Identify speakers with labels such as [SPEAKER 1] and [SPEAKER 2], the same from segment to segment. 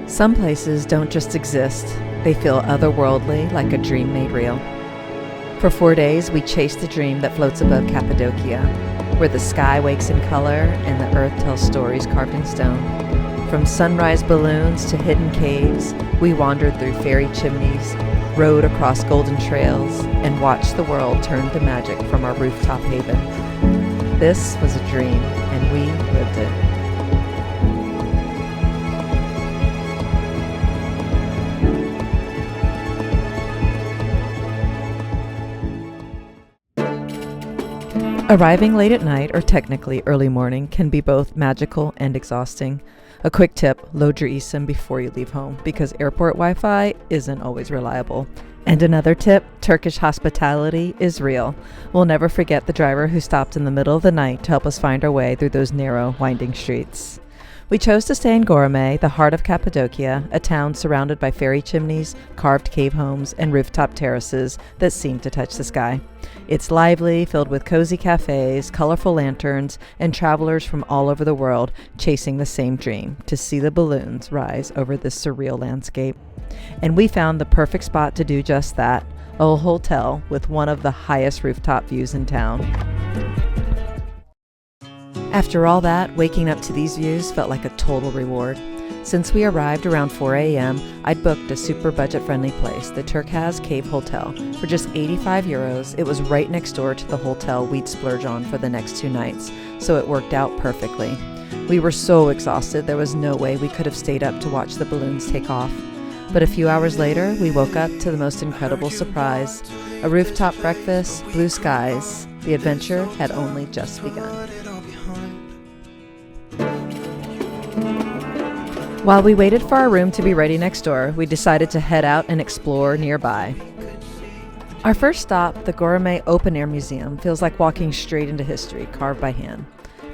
[SPEAKER 1] Some places don't just exist, they feel otherworldly, like a dream made real. For 4 days, we chase the dream that floats above Cappadocia, where the sky wakes in color and the earth tells stories carved in stone. From sunrise balloons to hidden caves, we wandered through fairy chimneys, rode across golden trails, and watched the world turn to magic from our rooftop haven. This was a dream, and we lived it. Arriving late at night, or technically early morning, can be both magical and exhausting. A quick tip, load your eSIM before you leave home, because airport Wi-Fi isn't always reliable. And another tip, Turkish hospitality is real. We'll never forget the driver who stopped in the middle of the night to help us find our way through those narrow, winding streets. We chose to stay in Göreme, the heart of Cappadocia, a town surrounded by fairy chimneys, carved cave homes, and rooftop terraces that seem to touch the sky. It's lively, filled with cozy cafes, colorful lanterns, and travelers from all over the world chasing the same dream, to see the balloons rise over this surreal landscape. And we found the perfect spot to do just that, a hotel with one of the highest rooftop views in town. After all that, waking up to these views felt like a total reward. Since we arrived around 4 a.m., I'd booked a super budget-friendly place, the Turquaz Cave Hotel. For just 85 euros, it was right next door to the hotel we'd splurge on for the next 2 nights, so it worked out perfectly. We were so exhausted, there was no way we could have stayed up to watch the balloons take off. But a few hours later, we woke up to the most incredible surprise. A rooftop breakfast, blue skies. The adventure had only just begun. While we waited for our room to be ready next door, we decided to head out and explore nearby. Our first stop, the Goreme Open Air Museum, feels like walking straight into history, carved by hand.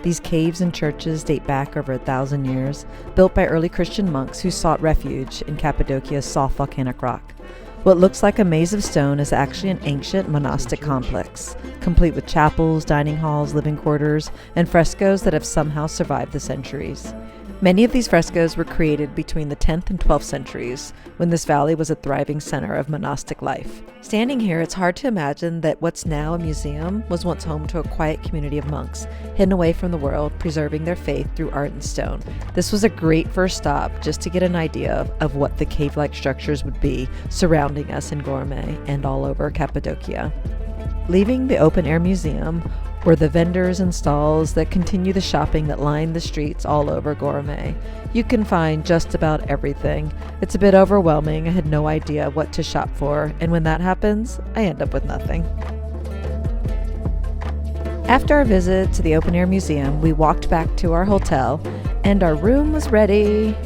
[SPEAKER 1] These caves and churches date back over 1,000 years, built by early Christian monks who sought refuge in Cappadocia's soft volcanic rock. What looks like a maze of stone is actually an ancient monastic complex, complete with chapels, dining halls, living quarters, and frescoes that have somehow survived the centuries. Many of these frescoes were created between the 10th and 12th centuries, when this valley was a thriving center of monastic life. Standing here, it's hard to imagine that what's now a museum was once home to a quiet community of monks, hidden away from the world, preserving their faith through art and stone. This was a great first stop just to get an idea of what the cave-like structures would be surrounding us in Göreme and all over Cappadocia. Leaving the open-air museum were the vendors and stalls that continue the shopping that line the streets all over Göreme. You can find just about everything. It's a bit overwhelming. I had no idea what to shop for, and when that happens, I end up with nothing. After our visit to the open-air museum, we walked back to our hotel, and our room was ready.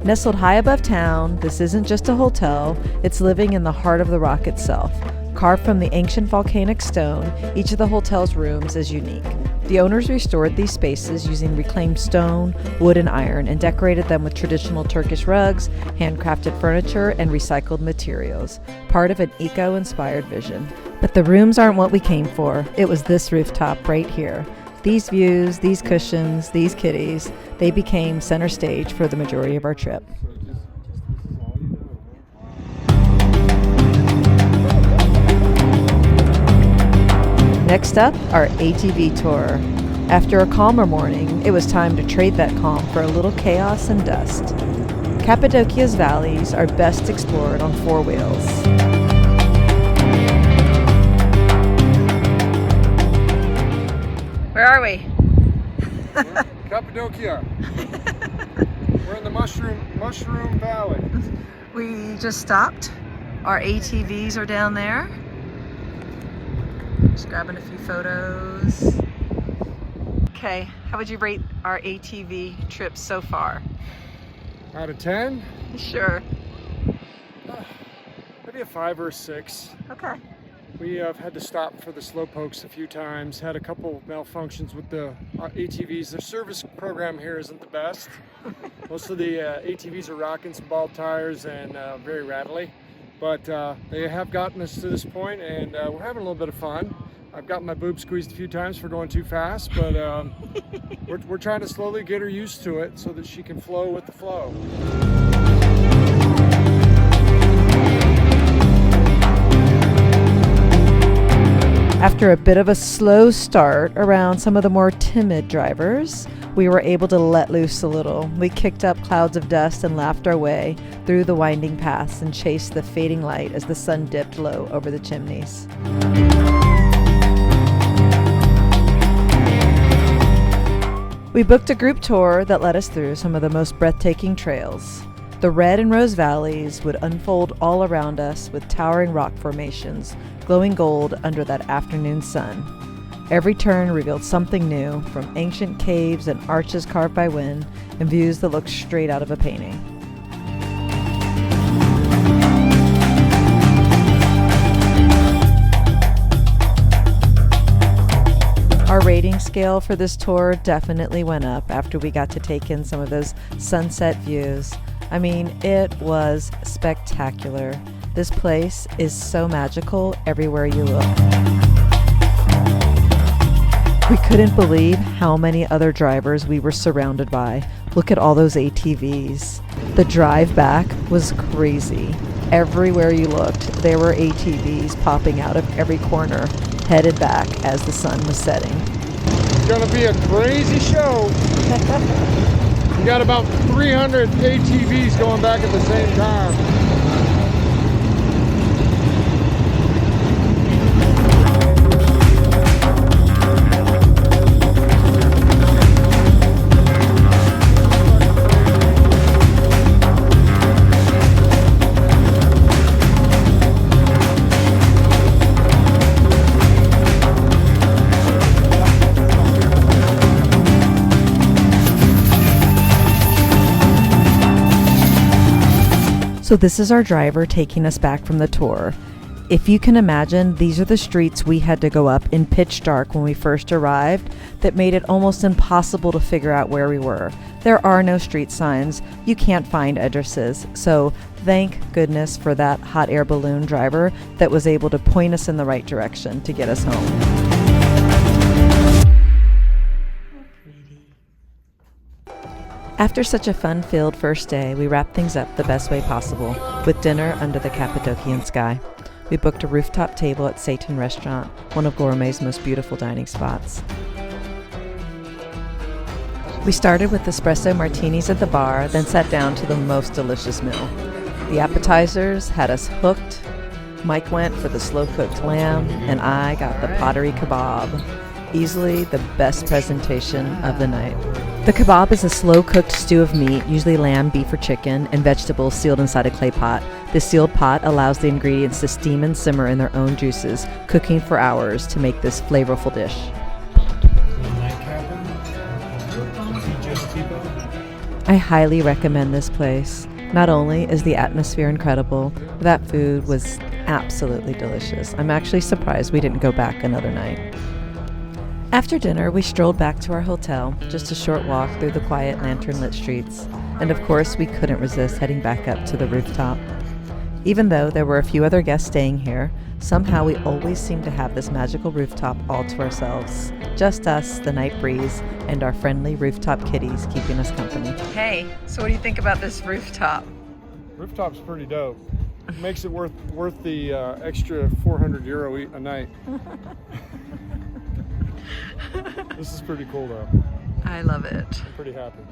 [SPEAKER 1] Nestled high above town, this isn't just a hotel, it's living in the heart of the rock itself. Carved from the ancient volcanic stone, each of the hotel's rooms is unique. The owners restored these spaces using reclaimed stone, wood, and iron, and decorated them with traditional Turkish rugs, handcrafted furniture, and recycled materials, part of an eco-inspired vision. But the rooms aren't what we came for. It was this rooftop right here. These views, these cushions, these kitties, they became center stage for the majority of our trip. Next up, our ATV tour. After a calmer morning, it was time to trade that calm for a little chaos and dust. Cappadocia's valleys are best explored on 4 wheels. Where are we?
[SPEAKER 2] Cappadocia. We're in the Mushroom Valley.
[SPEAKER 1] We just stopped. Our ATVs are down there. Just grabbing a few photos. Okay, how would you rate our ATV trip so far?
[SPEAKER 2] Out of 10?
[SPEAKER 1] Sure.
[SPEAKER 2] Maybe a 5 or a 6.
[SPEAKER 1] Okay.
[SPEAKER 2] We have had to stop for the slowpokes a few times, had a couple malfunctions with the ATVs. The service program here isn't the best. Most of the ATVs are rocking some bald tires and very rattly. But they have gotten us to this point, and we're having a little bit of fun. I've got my boob squeezed a few times for going too fast, but we're trying to slowly get her used to it so that she can flow with the flow.
[SPEAKER 1] After a bit of a slow start around some of the more timid drivers, we were able to let loose a little. We kicked up clouds of dust and laughed our way through the winding paths and chased the fading light as the sun dipped low over the chimneys. We booked a group tour that led us through some of the most breathtaking trails. The red and rose valleys would unfold all around us with towering rock formations, glowing gold under that afternoon sun. Every turn revealed something new, from ancient caves and arches carved by wind, and views that looked straight out of a painting. Our rating scale for this tour definitely went up after we got to take in some of those sunset views. I mean, it was spectacular. This place is so magical everywhere you look. We couldn't believe how many other drivers we were surrounded by. Look at all those ATVs. The drive back was crazy. Everywhere you looked, there were ATVs popping out of every corner, headed back as the sun was setting.
[SPEAKER 2] It's gonna be a crazy show. We got about 300 ATVs going back at the same time.
[SPEAKER 1] So this is our driver taking us back from the tour. If you can imagine, these are the streets we had to go up in pitch dark when we first arrived that made it almost impossible to figure out where we were. There are no street signs. You can't find addresses. So thank goodness for that hot air balloon driver that was able to point us in the right direction to get us home. After such a fun-filled first day, we wrapped things up the best way possible, with dinner under the Cappadocian sky. We booked a rooftop table at Satan Restaurant, one of Goreme's most beautiful dining spots. We started with espresso martinis at the bar, then sat down to the most delicious meal. The appetizers had us hooked. Mike went for the slow-cooked lamb, and I got the pottery kebab. Easily the best presentation of the night. The kebab is a slow-cooked stew of meat, usually lamb, beef, or chicken, and vegetables sealed inside a clay pot. This sealed pot allows the ingredients to steam and simmer in their own juices, cooking for hours to make this flavorful dish. I highly recommend this place. Not only is the atmosphere incredible, that food was absolutely delicious. I'm actually surprised we didn't go back another night. After dinner, we strolled back to our hotel, just a short walk through the quiet lantern-lit streets. And of course, we couldn't resist heading back up to the rooftop. Even though there were a few other guests staying here, somehow we always seemed to have this magical rooftop all to ourselves. Just us, the night breeze, and our friendly rooftop kitties keeping us company. Hey, so what do you think about this rooftop?
[SPEAKER 2] Rooftop's pretty dope. It makes it worth the extra €400 a night. This is pretty cool though.
[SPEAKER 1] I love it.
[SPEAKER 2] I'm pretty happy.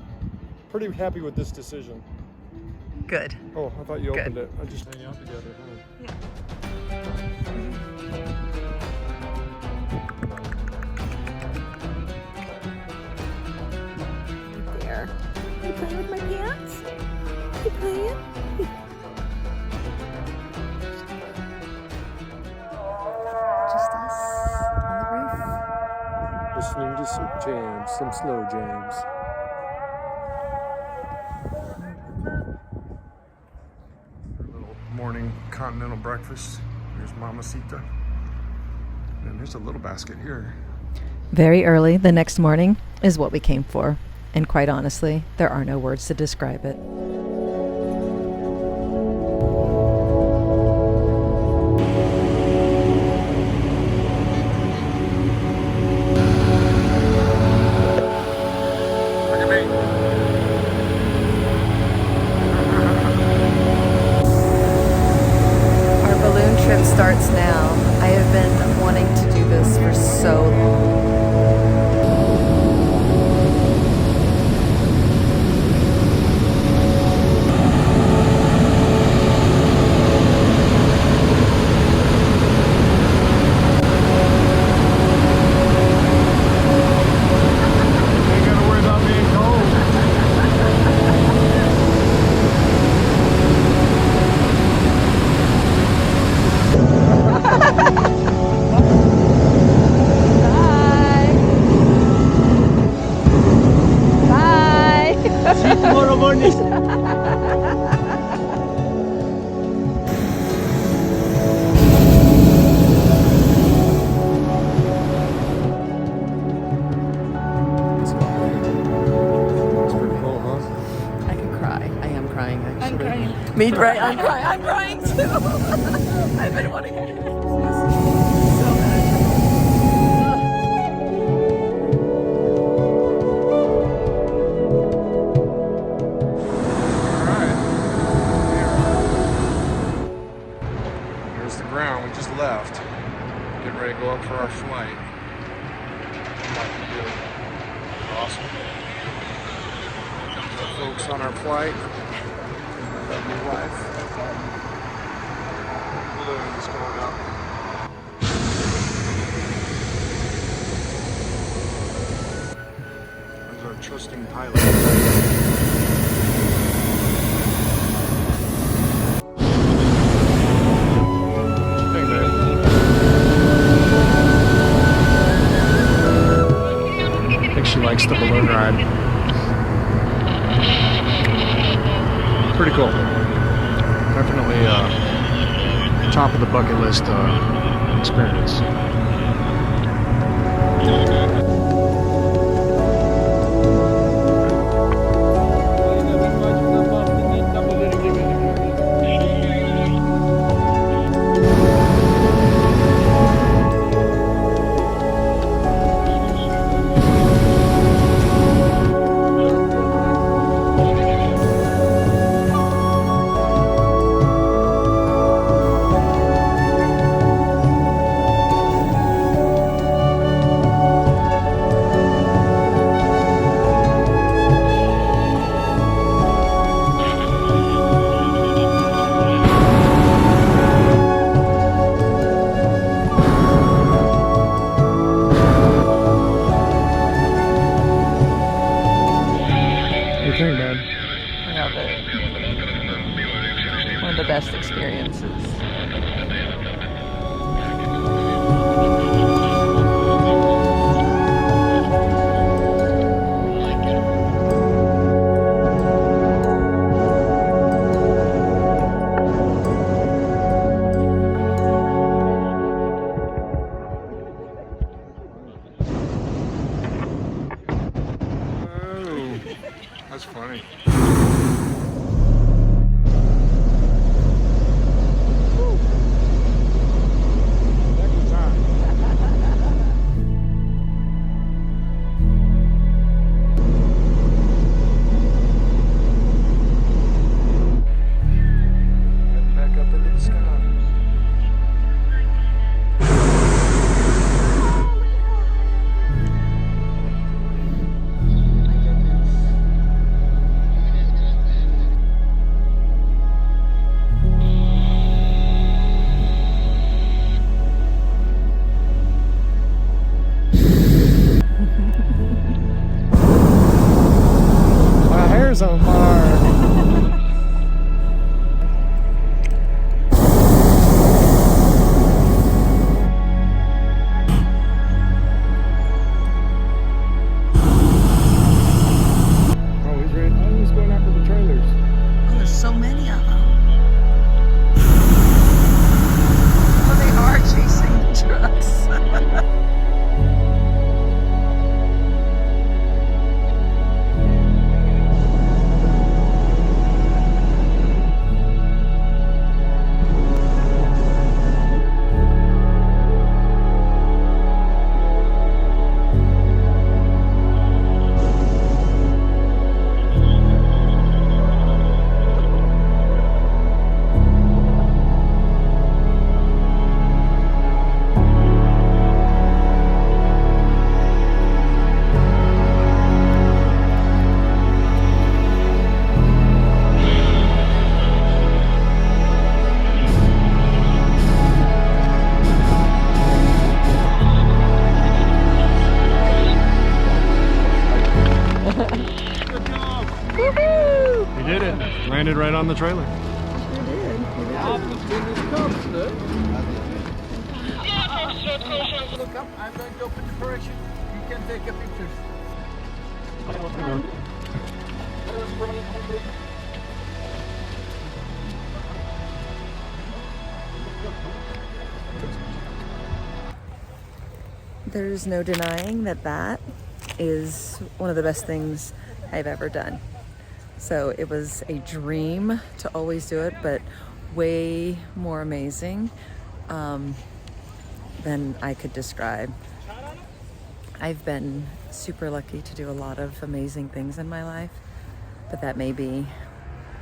[SPEAKER 2] Pretty happy with this decision.
[SPEAKER 1] Good.
[SPEAKER 2] Oh, I thought you
[SPEAKER 1] Good.
[SPEAKER 2] opened it. I just hang out together.
[SPEAKER 1] Yeah.
[SPEAKER 3] There. You playing with my pants? You playing? Just us on the roof.
[SPEAKER 2] Listening to some jams, some slow jams. Our little morning continental breakfast. Here's Mamacita. And there's a little basket here.
[SPEAKER 1] Very early the next morning is what we came for. And quite honestly, there are no words to describe it.
[SPEAKER 4] See you tomorrow morning.
[SPEAKER 1] I could cry. I am crying actually.
[SPEAKER 3] I'm crying.
[SPEAKER 1] Me, right? I'm crying. I'm crying too. I've been wanting to hear this so bad.
[SPEAKER 2] Here's the ground we just left. Getting ready to go up for our flight. Awesome. Folks on our flight. Lovely wife. Balloons going up. There's our trusting pilot. She likes the balloon ride. Pretty cool. Definitely top of the bucket list experience.
[SPEAKER 1] One of the best experiences.
[SPEAKER 2] Oh, that's funny. On fire. Oh, he's ready. Oh, he's going after the trailers.
[SPEAKER 1] Oh, there's so many of them. Oh, they are chasing the trucks.
[SPEAKER 2] Landed right on the trailer.
[SPEAKER 4] Look, I'm going to open the parachute. You can take a picture.
[SPEAKER 1] There's no denying that that is one of the best things I've ever done. So it was a dream to always do it, but way more amazing than I could describe. I've been super lucky to do a lot of amazing things in my life, but that may be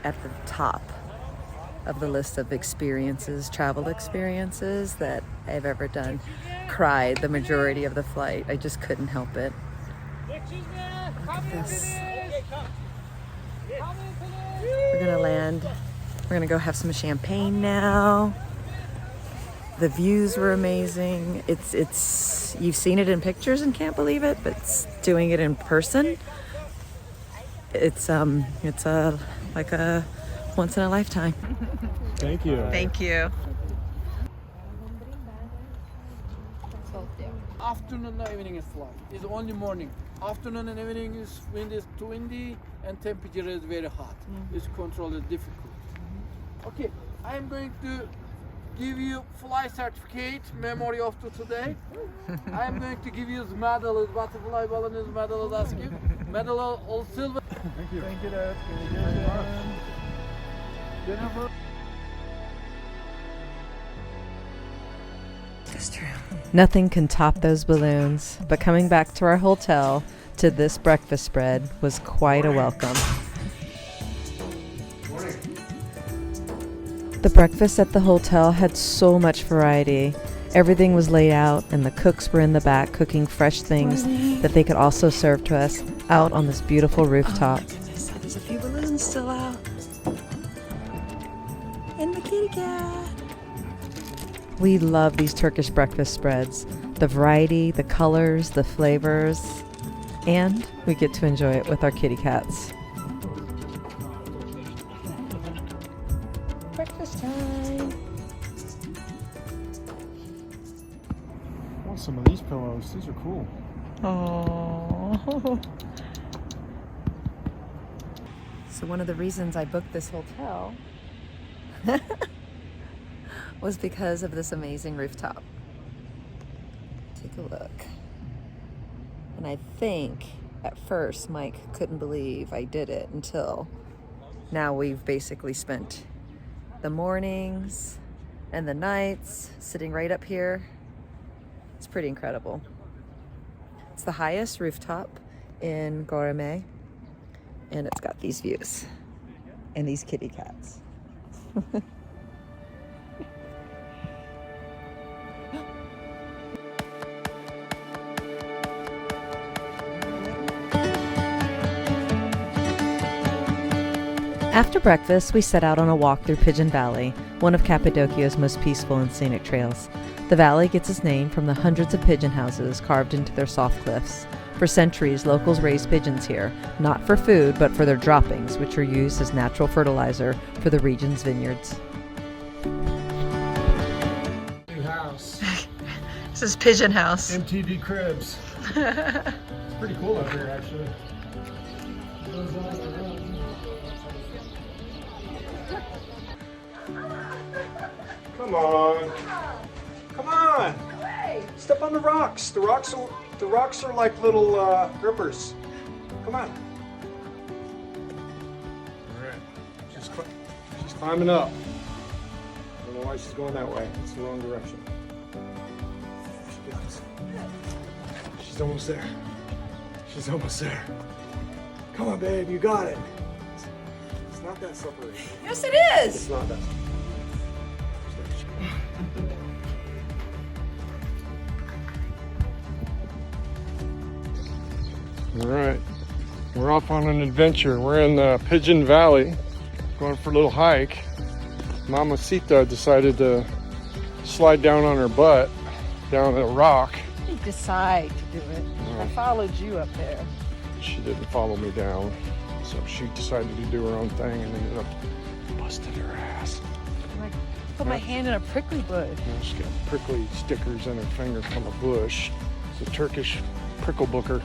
[SPEAKER 1] at the top of the list of experiences, travel experiences that I've ever done. Cried the majority of the flight. I just couldn't help it. Look at this. We're gonna land. We're gonna go have some champagne now. The views were amazing. It's you've seen it in pictures and can't believe it, but doing it in person, it's like a once in a lifetime.
[SPEAKER 2] Thank you.
[SPEAKER 1] Thank you.
[SPEAKER 4] Afternoon and evening is flight. It's only morning. Afternoon and evening is wind is too windy and temperature is very hot. It's control is difficult. Okay, I am going to give you flight certificate, memory of today. I am going to give you the medal, butterfly balloon is medal, ask you. Medal all silver.
[SPEAKER 2] Thank you.
[SPEAKER 4] Thank you, Dad. Jennifer.
[SPEAKER 1] That's true. Nothing can top those balloons, but coming back to our hotel to this breakfast spread was quite a welcome. The breakfast at the hotel had so much variety. Everything was laid out and the cooks were in the back cooking fresh things that they could also serve to us out on this beautiful rooftop.
[SPEAKER 3] Oh my goodness, there's a few balloons still out. And the kitty cat.
[SPEAKER 1] We love these Turkish breakfast spreads. The variety, the colors, the flavors, and we get to enjoy it with our kitty cats.
[SPEAKER 3] Breakfast time.
[SPEAKER 2] I want some of these pillows. These are cool.
[SPEAKER 1] Oh. So one of the reasons I booked this hotel was because of this amazing rooftop. Take a look. And I think at first Mike couldn't believe I did it until now we've basically spent the mornings and the nights sitting right up here. It's pretty incredible. It's the highest rooftop in Göreme, and it's got these views and these kitty cats. After breakfast, we set out on a walk through Pigeon Valley, one of Cappadocia's most peaceful and scenic trails. The valley gets its name from the hundreds of pigeon houses carved into their soft cliffs. For centuries, locals raised pigeons here, not for food, but for their droppings, which are used as natural fertilizer for the region's vineyards.
[SPEAKER 2] New house.
[SPEAKER 1] This is Pigeon House.
[SPEAKER 2] MTV Cribs. It's pretty cool up here, actually. Come on. Come on. Step on the rocks. The rocks are like little grippers. Come on. All right. She's climbing up. I don't know why she's going that way. It's the wrong direction. She goes. She's almost there. She's almost there. Come on, babe. You got it. It's not that slippery.
[SPEAKER 3] Yes, it
[SPEAKER 2] It's
[SPEAKER 3] is.
[SPEAKER 2] not that. All right, we're off on an adventure. We're in the Pigeon Valley, going for a little hike. Mamacita decided to slide down on her butt down a rock.
[SPEAKER 3] You decide to do it. I followed you up there.
[SPEAKER 2] She didn't follow me down, so she decided to do her own thing and ended up busting her ass.
[SPEAKER 3] I put my hand in a prickly bush.
[SPEAKER 2] Now she's got prickly stickers in her finger from a bush. It's a Turkish prickle booker.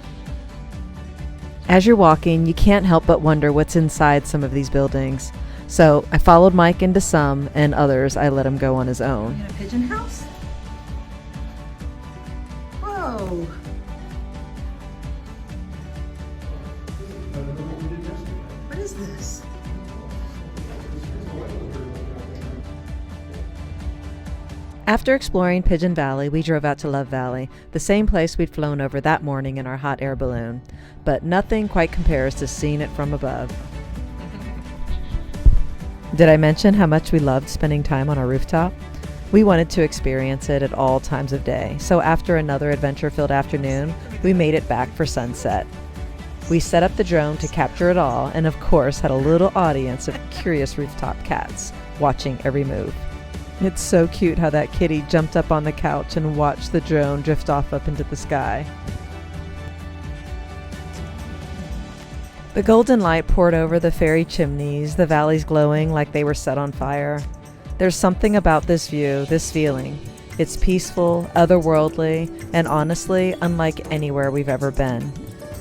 [SPEAKER 1] As you're walking, you can't help but wonder what's inside some of these buildings. So I followed Mike into some, and others I let him go on his own.
[SPEAKER 3] In a pigeon house? Whoa. this?
[SPEAKER 1] After exploring Pigeon Valley, we drove out to Love Valley, the same place we'd flown over that morning in our hot air balloon. But nothing quite compares to seeing it from above. Did I mention how much we loved spending time on our rooftop? We wanted to experience it at all times of day, so after another adventure-filled afternoon, we made it back for sunset. We set up the drone to capture it all, and of course had a little audience of curious rooftop cats watching every move. It's so cute how that kitty jumped up on the couch and watched the drone drift off up into the sky. The golden light poured over the fairy chimneys, the valleys glowing like they were set on fire. There's something about this view, this feeling. It's peaceful, otherworldly, and honestly, unlike anywhere we've ever been.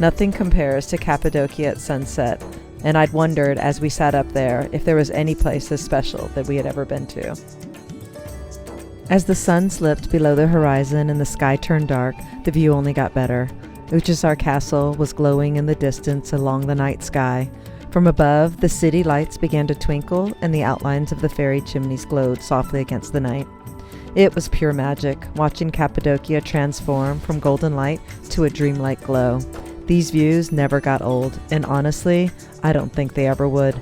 [SPEAKER 1] Nothing compares to Cappadocia at sunset, and I'd wondered as we sat up there if there was any place as special that we had ever been to. As the sun slipped below the horizon and the sky turned dark, the view only got better. Uçhisar Castle was glowing in the distance along the night sky. From above, the city lights began to twinkle and the outlines of the fairy chimneys glowed softly against the night. It was pure magic, watching Cappadocia transform from golden light to a dreamlike glow. These views never got old, and honestly, I don't think they ever would.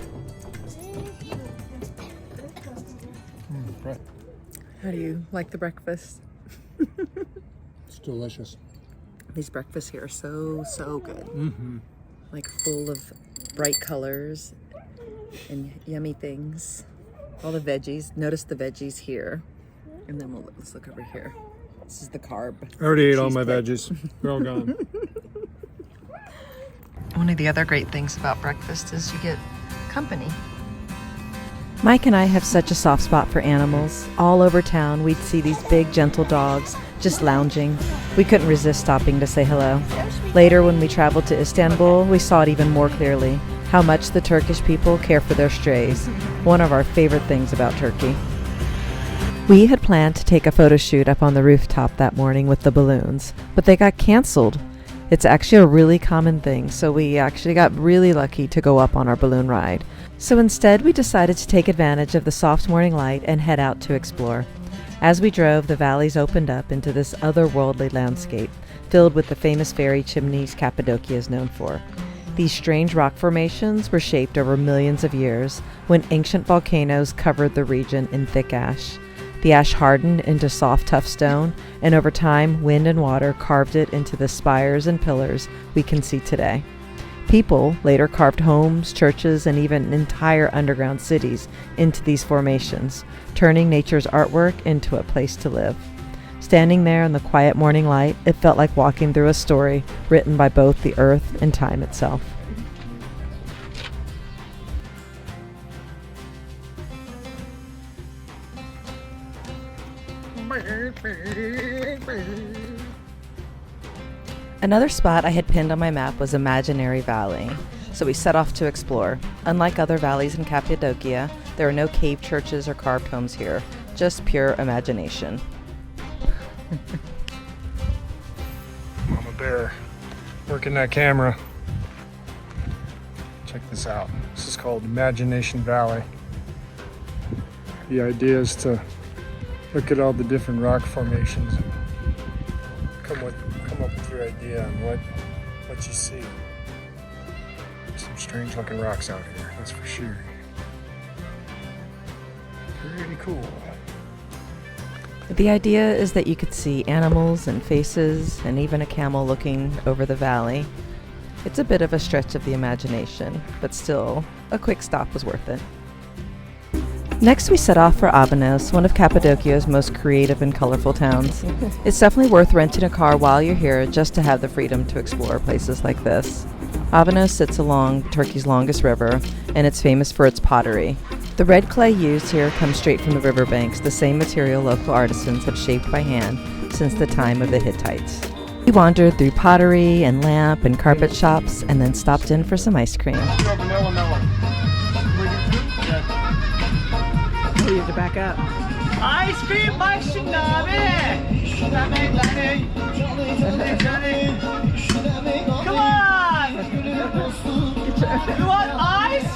[SPEAKER 1] How do you like the breakfast?
[SPEAKER 2] It's delicious.
[SPEAKER 1] These breakfasts here are so good.
[SPEAKER 2] Mm-hmm.
[SPEAKER 1] Like full of bright colors and yummy things. All the veggies. Notice the veggies here. And then let's look over here. This is the carb.
[SPEAKER 2] I already ate all my
[SPEAKER 1] cheesecake.
[SPEAKER 2] veggies. They're all gone.
[SPEAKER 1] One of the other great things about breakfast is you get company. Mike and I have such a soft spot for animals. All over town, we'd see these big, gentle dogs just lounging. We couldn't resist stopping to say hello. Later, when we traveled to Istanbul, we saw it even more clearly, how much the Turkish people care for their strays. One of our favorite things about Turkey. We had planned to take a photo shoot up on the rooftop that morning with the balloons, but they got canceled. It's actually a really common thing, so we actually got really lucky to go up on our balloon ride. So instead, we decided to take advantage of the soft morning light and head out to explore. As we drove, the valleys opened up into this otherworldly landscape, filled with the famous fairy chimneys Cappadocia is known for. These strange rock formations were shaped over millions of years when ancient volcanoes covered the region in thick ash. The ash hardened into soft, tough stone, and over time, wind and water carved it into the spires and pillars we can see today. People later carved homes, churches, and even entire underground cities into these formations, turning nature's artwork into a place to live. Standing there in the quiet morning light, it felt like walking through a story written by both the earth and time itself. Another spot I had pinned on my map was Imaginary Valley, so we set off to explore. Unlike other valleys in Cappadocia, there are no cave churches or carved homes here, just pure imagination.
[SPEAKER 2] Mama bear working that camera. Check this out. This is called Imagination Valley. The idea is to look at all the different rock formations and come up with your idea on what you see. Some strange looking rocks out here, that's for sure. Pretty cool.
[SPEAKER 1] The idea is that you could see animals and faces and even a camel looking over the valley. It's a bit of a stretch of the imagination, but still, a quick stop was worth it. Next, we set off for Avanos, one of Cappadocia's most creative and colorful towns. It's definitely worth renting a car while you're here just to have the freedom to explore places like this. Avanos sits along Turkey's longest river, and it's famous for its pottery. The red clay used here comes straight from the riverbanks, the same material local artisans have shaped by hand since the time of the Hittites. We wandered through pottery and lamp and carpet shops, and then stopped in for some ice cream. You have to back up.
[SPEAKER 5] Ice cream başın abi. Come on. You want ice?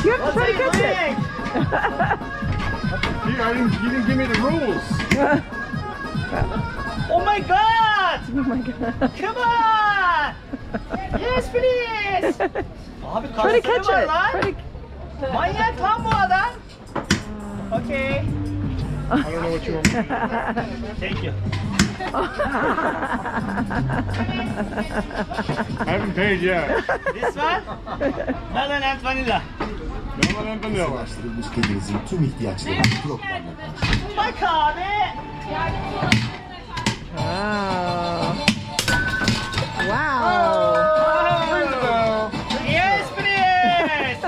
[SPEAKER 1] You have to try to catch it.
[SPEAKER 2] You didn't give me the rules.
[SPEAKER 5] Oh my god!
[SPEAKER 1] Oh my god.
[SPEAKER 5] Come on! Yes please! Abi
[SPEAKER 1] Try to catch
[SPEAKER 5] kasları var
[SPEAKER 1] it.
[SPEAKER 5] lan.
[SPEAKER 1] Try to...
[SPEAKER 5] Manyak lan bu adam. Okay.
[SPEAKER 2] I don't know what you want.
[SPEAKER 5] Thank you.
[SPEAKER 2] I haven't paid yet.
[SPEAKER 5] This one? Melon and vanilla.
[SPEAKER 2] Melon and vanilla.
[SPEAKER 6] Ulaştırılmış kedinizin tüm ihtiyaçlarını proplarla karşılar.
[SPEAKER 5] Bak abi.
[SPEAKER 1] Wow.
[SPEAKER 2] Wow.
[SPEAKER 5] Yes please.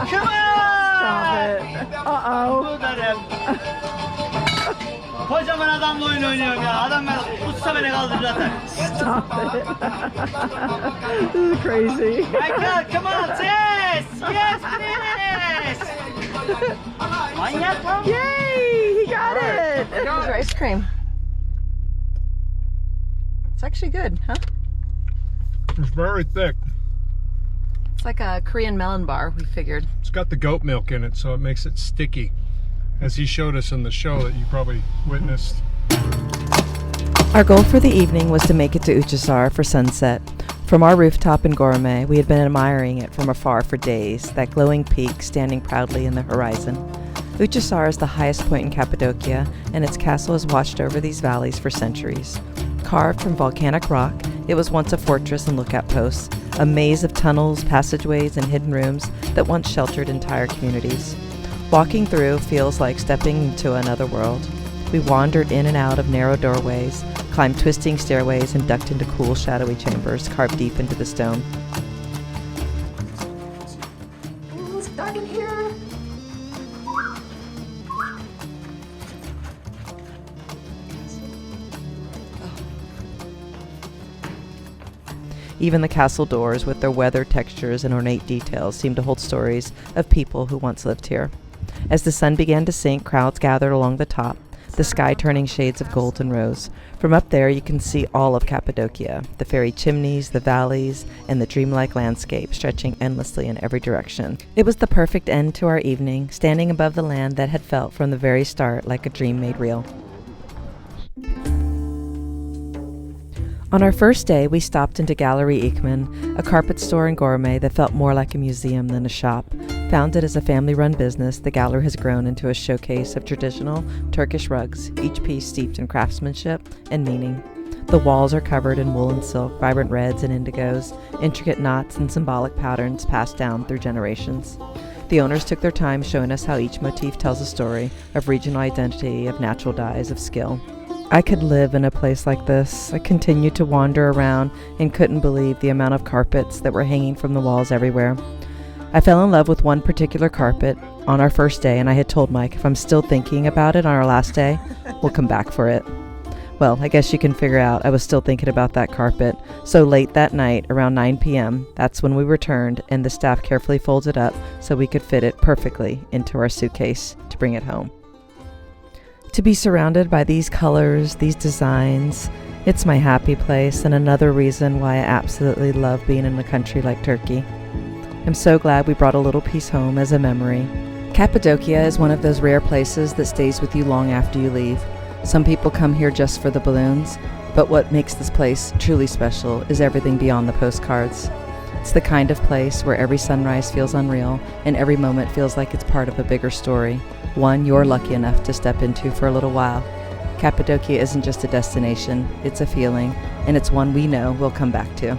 [SPEAKER 5] Come on.
[SPEAKER 1] Stop it. Uh-oh.
[SPEAKER 5] Buradayım. Kocaman adamla oyun oynuyorum ya. Adam ben uçsa beni kaldırır zaten.
[SPEAKER 1] Stop it. This is crazy.
[SPEAKER 5] Michael, come on, yes! Yes, please! Manyak lan.
[SPEAKER 1] Yay! He got it! Here's your ice cream. It's actually good, huh?
[SPEAKER 2] It's very thick.
[SPEAKER 1] It's like a Korean melon bar, we figured.
[SPEAKER 2] It's got the goat milk in it, so it makes it sticky. As he showed us in the show that you probably witnessed.
[SPEAKER 1] Our goal for the evening was to make it to Uçhisar for sunset. From our rooftop in Göreme, we had been admiring it from afar for days, that glowing peak standing proudly in the horizon. Uçhisar is the highest point in Cappadocia, and its castle has watched over these valleys for centuries. Carved from volcanic rock, it was once a fortress and lookout post, a maze of tunnels, passageways, and hidden rooms that once sheltered entire communities. Walking through feels like stepping into another world. We wandered in and out of narrow doorways, climbed twisting stairways, and ducked into cool, shadowy chambers carved deep into the stone.
[SPEAKER 3] Oh, it's dark in here.
[SPEAKER 1] Even the castle doors, with their weathered textures and ornate details, seemed to hold stories of people who once lived here. As the sun began to sink, crowds gathered along the top, the sky turning shades of gold and rose. From up there, you can see all of Cappadocia, the fairy chimneys, the valleys, and the dreamlike landscape stretching endlessly in every direction. It was the perfect end to our evening, standing above the land that had felt from the very start like a dream made real. On our first day, we stopped into Galerie Ikman, a carpet store in Göreme that felt more like a museum than a shop. Founded as a family-run business, the gallery has grown into a showcase of traditional Turkish rugs, each piece steeped in craftsmanship and meaning. The walls are covered in wool and silk, vibrant reds and indigos, intricate knots and symbolic patterns passed down through generations. The owners took their time showing us how each motif tells a story of regional identity, of natural dyes, of skill. I could live in a place like this. I continued to wander around and couldn't believe the amount of carpets that were hanging from the walls everywhere. I fell in love with one particular carpet on our first day, and I had told Mike if I'm still thinking about it on our last day, we'll come back for it. Well, I guess you can figure out I was still thinking about that carpet. So late that night, around 9 p.m., that's when we returned, and the staff carefully folded up so we could fit it perfectly into our suitcase to bring it home. To be surrounded by these colors, these designs, it's my happy place and another reason why I absolutely love being in a country like Turkey. I'm so glad we brought a little piece home as a memory. Cappadocia is one of those rare places that stays with you long after you leave. Some people come here just for the balloons, but what makes this place truly special is everything beyond the postcards. It's the kind of place where every sunrise feels unreal and every moment feels like it's part of a bigger story, one you're lucky enough to step into for a little while. Cappadocia isn't just a destination, it's a feeling, and it's one we know we'll come back to.